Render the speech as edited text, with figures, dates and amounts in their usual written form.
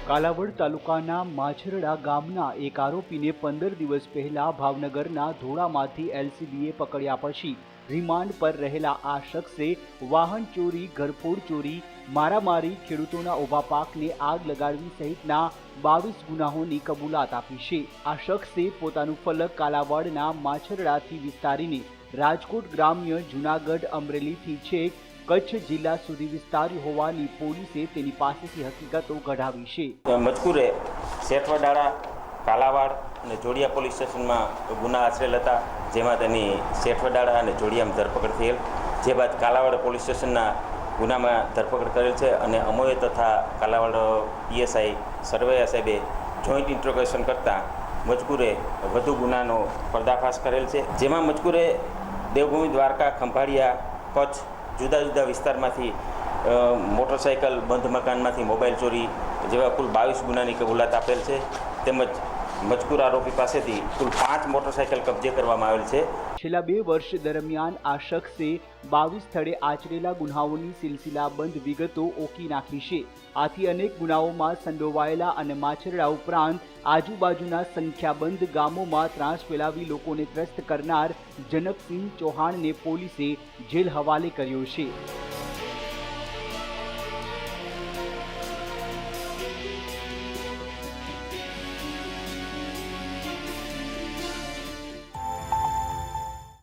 કાલાવડ તાલુકાના માછરડા ગામના એક આરોપીને 15 દિવસ પહેલા ભાવનગરના ધોળામાંથી એલસીબીએ પકડ્યા પછી રિમાન્ડ પર રહેલા આ શખ્સે વાહન ચોરી, ઘરફોડ ચોરી, મારામારી, ખેડૂતોના ઊભા પાકને આગ લગાડવી સહિતના 22 ગુનાહોની કબૂલાત આપી છે। આ શખ્સે પોતાનું ફલક કાલાવડના માછરડાથી વિસ્તારીને રાજકોટ ગ્રામ્ય, જૂનાગઢ, અમરેલીથી છેક કચ્છ જિલ્લા સુધી વિસ્તાર્યું હોવાની પોલીસે તેની પાસેથી હકીકતો કઢાવી છે। મજકૂરે શેઠવડાળા, કાલાવાડ અને જોડિયા પોલીસ સ્ટેશનમાં ગુના આચરેલ હતા, જેમાં તેની શેઠવડાળા અને જોડિયામાં ધરપકડ થયેલ, જે બાદ કાલાવાડ પોલીસ સ્ટેશનના ગુનામાં ધરપકડ કરેલ છે અને અમોએ તથા કાલાવાડ પીએસઆઈ સરવૈયા સાહેબે જોઈન્ટ ઇન્ટ્રોગેશન કરતાં મજકૂરે વધુ ગુનાનો પર્દાફાશ કરેલ છે, જેમાં મજકૂરે દેવભૂમિ, દ્વારકા, ખંભાળિયા, કચ્છ જુદા જુદા વિસ્તારમાંથી મોટરસાઇકલ, બંધ મકાનમાંથી મોબાઈલ ચોરી જેવા કુલ 22 ગુનાની કબૂલાત આપેલ છે। તેમજ મજકૂર આરોપી પાસેથી કુલ 5 મોટરસાઇકલ કબજે કરવામાં આવેલ છે। છેલ્લા 2 વર્ષ દરમિયાન આ શખ્સે 22 સ્થળે આચરેલા ગુનાઓની સિલસિલાબંધ વિગતો ઓકી નાખી છે। આથી અનેક ગુનાઓમાં સંડોવાયેલા અને માછરડા ઉપરાંત આજુબાજુના સંખ્યાબંધ ગામોમાં ત્રાસ ફેલાવી લોકોને ત્રસ્ત કરનાર જનકસિંહ ચૌહાણને પોલીસે જેલ હવાલે કર્યો છે।